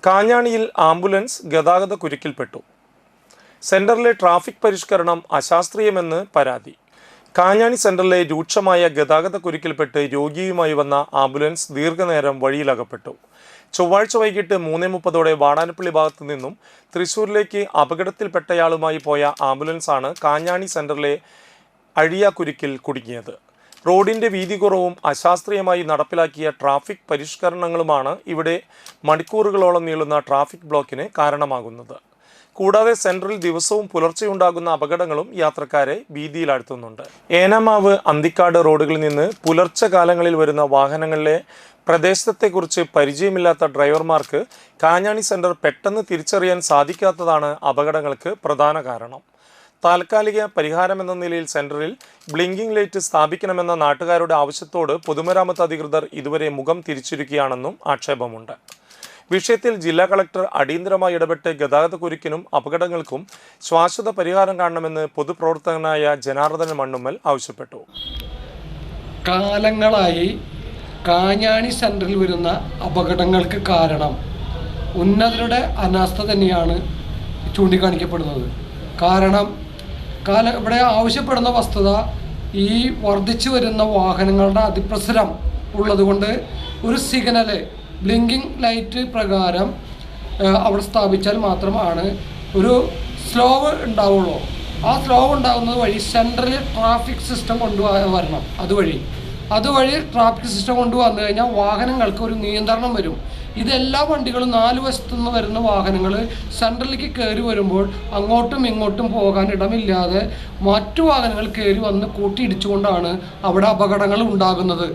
കാഞ്ഞാണിയിൽ ambulance ഗതാഗത കുരുക്കിൽപ്പെട്ടു. സെന്ററിലെ traffic പരിഷ്കരണം അശാസ്ത്രീയമെന്ന് പരാതി. കാഞ്ഞാണി സെന്ററിലെ രൂക്ഷമായ ഗതാഗത കുരുക്കിൽപ്പെട്ട് രോഗിയുമായി വന്ന ആംബുലൻസ് ദീർഘനേരം വഴിയിലകപ്പെട്ടു. ചൊവ്വാഴ്ച വൈകിട്ട് 3:30 വാടാനപ്പള്ളി ഭാഗത്തു നിന്നും തൃശൂരിലേക്ക് അപകടത്തിൽപ്പെട്ടയാളുമായി പോയ ആംബുലൻസാണ് കാഞ്ഞാണി സെന്ററിലെ അഴിയാക്കുരുക്കിൽ കുടുങ്ങിയത്. റോഡിൻ്റെ വീതി കുറവും അശാസ്ത്രീയമായി നടപ്പിലാക്കിയ ട്രാഫിക് പരിഷ്കരണങ്ങളുമാണ് ഇവിടെ മണിക്കൂറുകളോളം നീളുന്ന ട്രാഫിക് ബ്ലോക്കിന് കാരണമാകുന്നത്. കൂടാതെ സെൻട്രൽ ദിവസവും പുലർച്ചെയുണ്ടാകുന്ന അപകടങ്ങളും യാത്രക്കാരെ ഭീതിയിലാഴ്ത്തുന്നുണ്ട്. ഏനാമാവ് അന്തിക്കാട് റോഡുകളിൽ നിന്ന് പുലർച്ചെ കാലങ്ങളിൽ വരുന്ന വാഹനങ്ങളിലെ പ്രദേശത്തെക്കുറിച്ച് പരിചയമില്ലാത്ത ഡ്രൈവർമാർക്ക് കാഞ്ഞാണി സെൻറ്റർ പെട്ടെന്ന് തിരിച്ചറിയാൻ സാധിക്കാത്തതാണ് അപകടങ്ങൾക്ക് പ്രധാന കാരണം. താൽക്കാലിക പരിഹാരമെന്ന നിലയിൽ സെൻറ്ററിൽ ബ്ലിങ്കിംഗ് ലൈറ്റ് സ്ഥാപിക്കണമെന്ന നാട്ടുകാരുടെ ആവശ്യത്തോട് പൊതുമരാമത്ത് അധികൃതർ ഇതുവരെ മുഖം തിരിച്ചിരിക്കുകയാണെന്നും ആക്ഷേപമുണ്ട്. വിഷയത്തിൽ ജില്ലാ കളക്ടർ അടിയന്തരമായി ഇടപെട്ട് ഗതാഗത കുരുക്കിനും അപകടങ്ങൾക്കും ശാശ്വത പരിഹാരം കാണണമെന്ന് പൊതുപ്രവർത്തകനായ ജനാർദ്ദനൻ മണ്ണുമ്മൽ ആവശ്യപ്പെട്ടു. കാലങ്ങളായി കാഞ്ഞാണി സെൻറ്ററിൽ വരുന്ന അപകടങ്ങൾക്ക് കാരണം ഉന്നതരുടെ അനാസ്ഥ തന്നെയാണ് ചൂണ്ടിക്കാണിക്കപ്പെടുന്നത്. കാരണം ഇവിടെ ആവശ്യപ്പെടുന്ന വസ്തുത ഈ വർദ്ധിച്ചു വരുന്ന വാഹനങ്ങളുടെ അതിപ്രസരം ഉള്ളതുകൊണ്ട് ഒരു സിഗ്നല് ബ്ലിങ്കിങ് ലൈറ്റ് പ്രകാരം അവിടെ സ്ഥാപിച്ചാൽ മാത്രമാണ് ഒരു സ്ലോവ് ഉണ്ടാവുള്ളൂ. ആ സ്ലോവ് ഉണ്ടാകുന്നത് വഴി സെൻട്രലിൽ ട്രാഫിക് സിസ്റ്റം കൊണ്ടുവരണം. അതുവഴി ട്രാഫിക് സിസ്റ്റം കൊണ്ടുവന്നു കഴിഞ്ഞാൽ വാഹനങ്ങൾക്ക് ഒരു നിയന്ത്രണം വരും. ഇതെല്ലാ വണ്ടികളും 4 വശത്തു നിന്ന് വരുന്ന വാഹനങ്ങൾ സെൻട്രലിലേക്ക് കയറി വരുമ്പോൾ അങ്ങോട്ടും ഇങ്ങോട്ടും പോകാൻ ഇടമില്ലാതെ മറ്റു വാഹനങ്ങൾ കയറി വന്ന് കൂട്ടിയിടിച്ചുകൊണ്ടാണ് അവിടെ അപകടങ്ങൾ ഉണ്ടാകുന്നത്.